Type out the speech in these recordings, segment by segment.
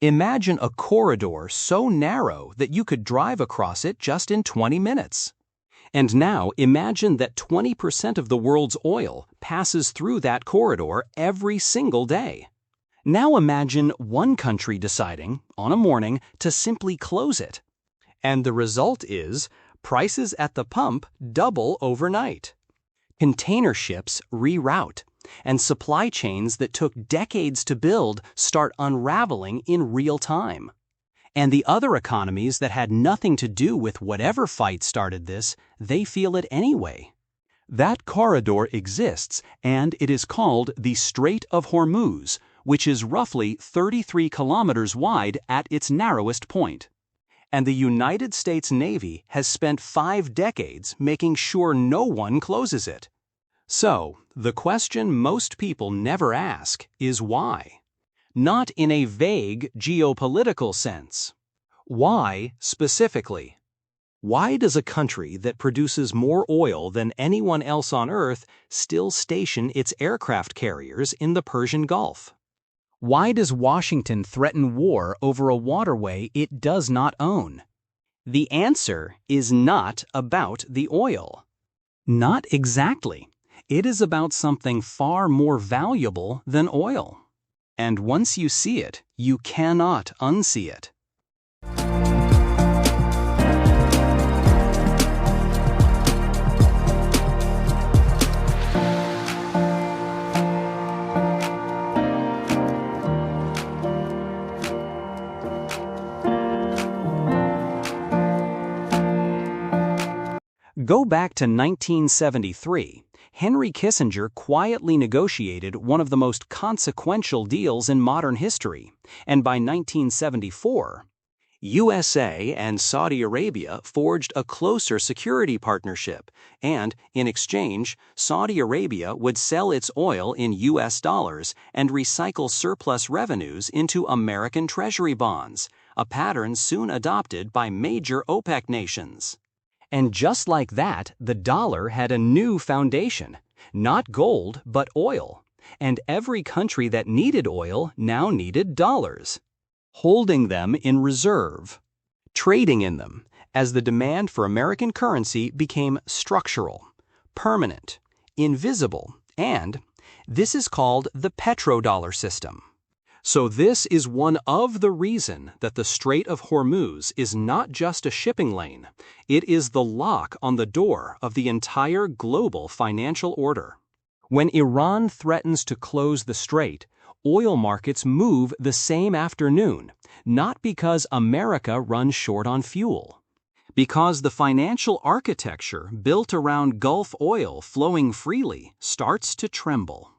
Imagine a corridor so narrow that you could drive across it just in 20 minutes. And now imagine that 20% of the world's oil passes through that corridor every single day. Now imagine one country deciding, on a morning, to simply close it. And the result is prices at the pump double overnight. Container ships reroute, and supply chains that took decades to build start unraveling in real time. And the other economies that had nothing to do with whatever fight started this, they feel it anyway. That corridor exists, and it is called the Strait of Hormuz, which is roughly 33 kilometers wide at its narrowest point. And the United States Navy has spent 5 decades making sure no one closes it. So, the question most people never ask is why? Not in a vague geopolitical sense. Why specifically? Why does a country that produces more oil than anyone else on Earth still station its aircraft carriers in the Persian Gulf? Why does Washington threaten war over a waterway it does not own? The answer is not about the oil. Not exactly. It is about something far more valuable than oil. And once you see it, you cannot unsee it. Go back to 1973. Henry Kissinger quietly negotiated one of the most consequential deals in modern history, and by 1974, USA and Saudi Arabia forged a closer security partnership, and, in exchange, Saudi Arabia would sell its oil in US dollars and recycle surplus revenues into American Treasury bonds, a pattern soon adopted by major OPEC nations. And just like that, the dollar had a new foundation, not gold, but oil. And every country that needed oil now needed dollars, holding them in reserve, trading in them, as the demand for American currency became structural, permanent, invisible, and this is called the petrodollar system. So this is one of the reasons that the Strait of Hormuz is not just a shipping lane, it is the lock on the door of the entire global financial order. When Iran threatens to close the strait, oil markets move the same afternoon, not because America runs short on fuel. Because the financial architecture built around Gulf oil flowing freely starts to tremble.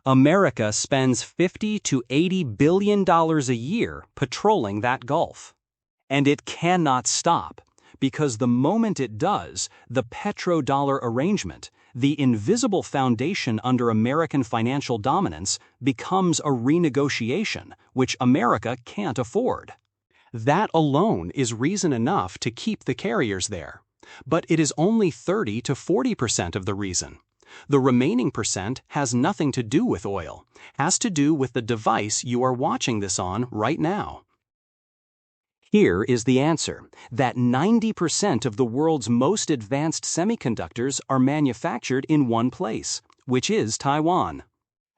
America spends $50 to $80 billion a year patrolling that Gulf. And it cannot stop, because the moment it does, the petrodollar arrangement, the invisible foundation under American financial dominance, becomes a renegotiation, which America can't afford. That alone is reason enough to keep the carriers there. But it is only 30 to 40% of the reason. The remaining percent has nothing to do with oil, has to do with the device you are watching this on right now. Here is the answer, that 90% of the world's most advanced semiconductors are manufactured in one place, which is Taiwan.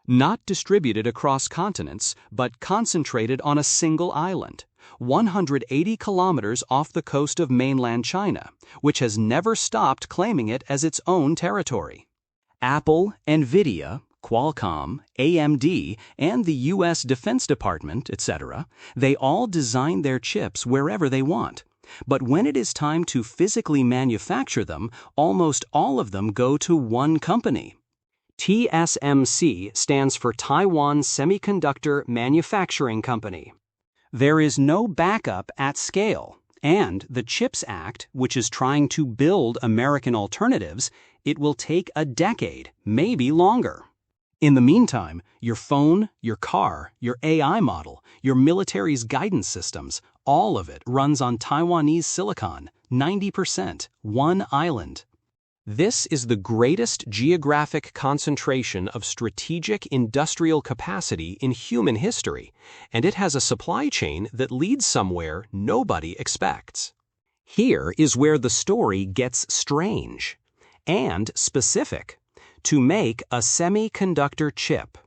Not distributed across continents, but concentrated on a single island, 180 kilometers off the coast of mainland China, which has never stopped claiming it as its own territory. Apple, Nvidia, Qualcomm, AMD, and the U.S. Defense Department, etc., they all design their chips wherever they want. But when it is time to physically manufacture them, almost all of them go to one company. TSMC stands for Taiwan Semiconductor Manufacturing Company. There is no backup at scale, and the CHIPS Act, which is trying to build American alternatives, it will take a decade, maybe longer. In the meantime, your phone, your car, your AI model, your military's guidance systems, all of it runs on Taiwanese silicon, 90%, one island. This is the greatest geographic concentration of strategic industrial capacity in human history, and it has a supply chain that leads somewhere nobody expects. Here is where the story gets strange and specific. To make a semiconductor chip,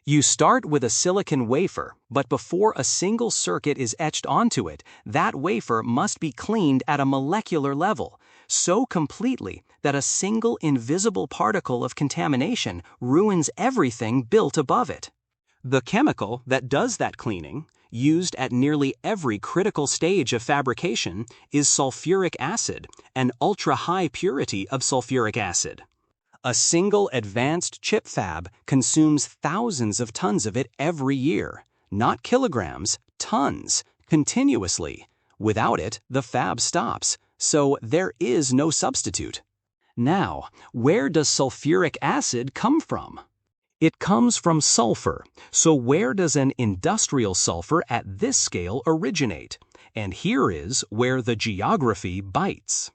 you start with a silicon wafer, but before a single circuit is etched onto it, that wafer must be cleaned at a molecular level, so completely that a single invisible particle of contamination ruins everything built above it. The chemical that does that cleaning, used at nearly every critical stage of fabrication, is sulfuric acid, an ultra-high purity of sulfuric acid. A single advanced chip fab consumes thousands of tons of it every year, not kilograms, tons, continuously. Without it, the fab stops, so there is no substitute. Now, where does sulfuric acid come from? It comes from sulfur, so where does an industrial sulfur at this scale originate? And here is where the geography bites.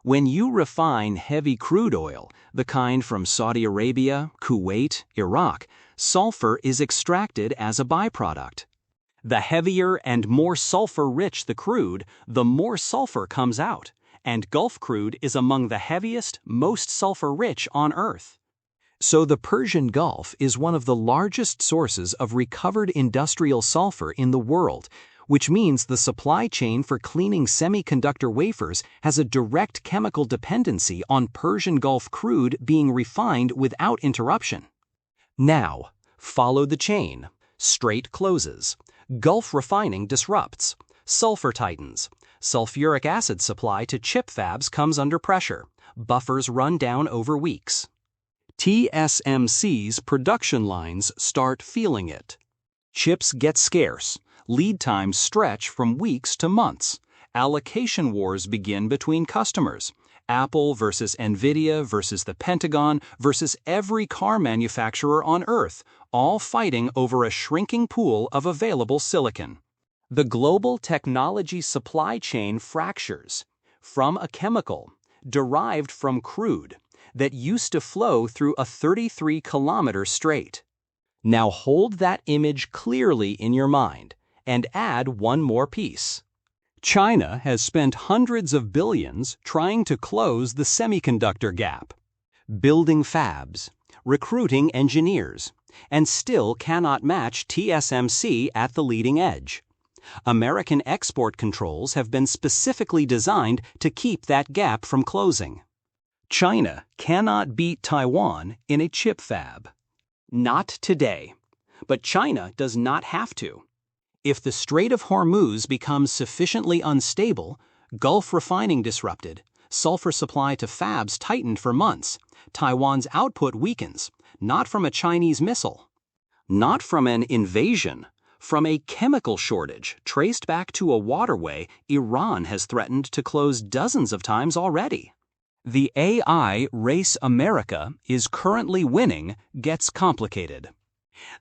When you refine heavy crude oil, the kind from Saudi Arabia, Kuwait, Iraq, sulfur is extracted as a byproduct. The heavier and more sulfur-rich the crude, the more sulfur comes out, and Gulf crude is among the heaviest, most sulfur-rich on Earth. So the Persian Gulf is one of the largest sources of recovered industrial sulfur in the world, which means the supply chain for cleaning semiconductor wafers has a direct chemical dependency on Persian Gulf crude being refined without interruption. Now, follow the chain. Strait closes. Gulf refining disrupts. Sulfur tightens. Sulfuric acid supply to chip fabs comes under pressure. Buffers run down over weeks. TSMC's production lines start feeling it. Chips get scarce. Lead times stretch from weeks to months. Allocation wars begin between customers. Apple versus Nvidia versus the Pentagon versus every car manufacturer on Earth, all fighting over a shrinking pool of available silicon. The global technology supply chain fractures from a chemical derived from crude that used to flow through a 33-kilometer strait. Now hold that image clearly in your mind and add one more piece. China has spent hundreds of billions trying to close the semiconductor gap, building fabs, recruiting engineers, and still cannot match TSMC at the leading edge. American export controls have been specifically designed to keep that gap from closing. China cannot beat Taiwan in a chip fab. Not today. But China does not have to. If the Strait of Hormuz becomes sufficiently unstable, Gulf refining disrupted, sulfur supply to fabs tightened for months, Taiwan's output weakens, not from a Chinese missile, not from an invasion, from a chemical shortage traced back to a waterway Iran has threatened to close dozens of times already. The AI race America is currently winning gets complicated.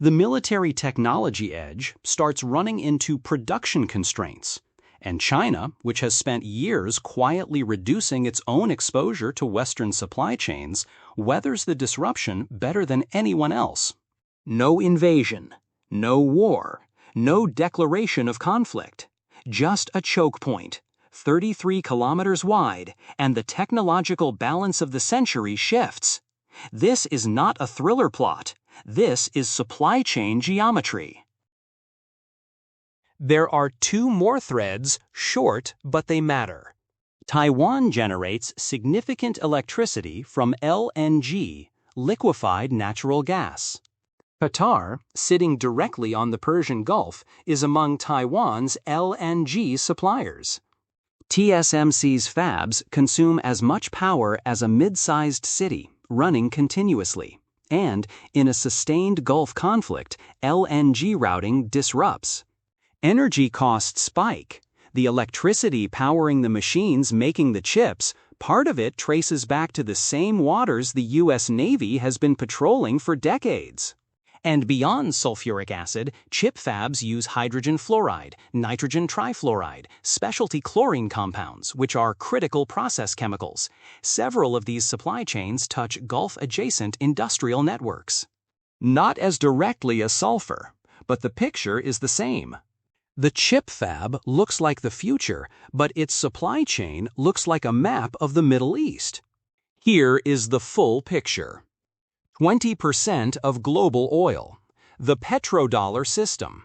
The military technology edge starts running into production constraints, and China, which has spent years quietly reducing its own exposure to Western supply chains, weathers the disruption better than anyone else. No invasion, no war, no declaration of conflict, just a choke point, 33 kilometers wide, and the technological balance of the century shifts. This is not a thriller plot. This is supply chain geometry. There are two more threads, short, but they matter. Taiwan generates significant electricity from LNG, liquefied natural gas. Qatar, sitting directly on the Persian Gulf, is among Taiwan's LNG suppliers. TSMC's fabs consume as much power as a mid-sized city, running continuously. And, in a sustained Gulf conflict, LNG routing disrupts. Energy costs spike. The electricity powering the machines making the chips, part of it traces back to the same waters the U.S. Navy has been patrolling for decades. And beyond sulfuric acid, chip fabs use hydrogen fluoride, nitrogen trifluoride, specialty chlorine compounds, which are critical process chemicals. Several of these supply chains touch Gulf-adjacent industrial networks. Not as directly as sulfur, but the picture is the same. The chip fab looks like the future, but its supply chain looks like a map of the Middle East. Here is the full picture. 20% of global oil. The petrodollar system.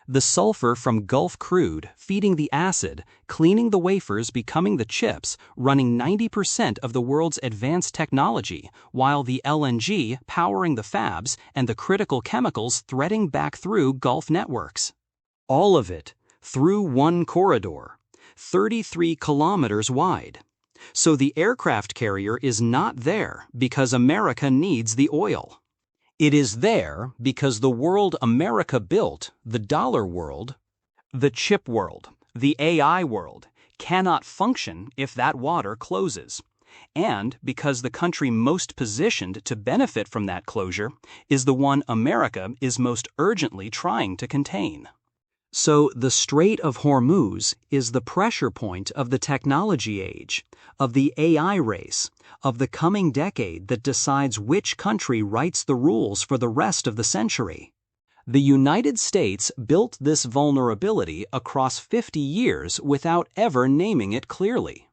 The sulfur from Gulf crude feeding the acid, cleaning the wafers, becoming the chips, running 90% of the world's advanced technology, while the LNG powering the fabs and the critical chemicals threading back through Gulf networks. All of it through one corridor, 33 kilometers wide. So the aircraft carrier is not there because America needs the oil. It is there because the world America built, the dollar world, the chip world, the AI world, cannot function if that water closes. And because the country most positioned to benefit from that closure is the one America is most urgently trying to contain. So the Strait of Hormuz is the pressure point of the technology age, of the AI race, of the coming decade that decides which country writes the rules for the rest of the century. The United States built this vulnerability across 50 years without ever naming it clearly,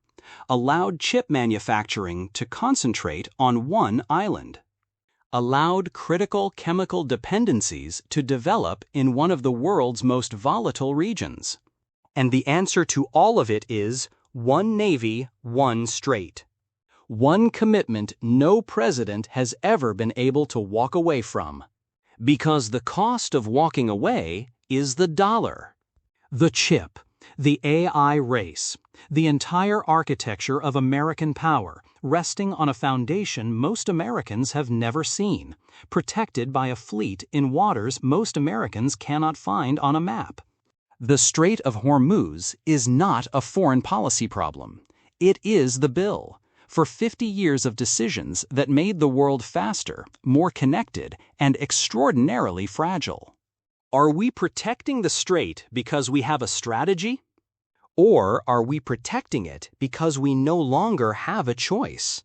allowed chip manufacturing to concentrate on one island, allowed critical chemical dependencies to develop in one of the world's most volatile regions. And the answer to all of it is one Navy, one strait. One commitment no president has ever been able to walk away from. Because the cost of walking away is the dollar. The chip, the AI race, the entire architecture of American power, resting on a foundation most Americans have never seen, protected by a fleet in waters most Americans cannot find on a map. The Strait of Hormuz is not a foreign policy problem. It is the bill for 50 years of decisions that made the world faster, more connected, and extraordinarily fragile. Are we protecting the strait because we have a strategy? Or are we protecting it because we no longer have a choice?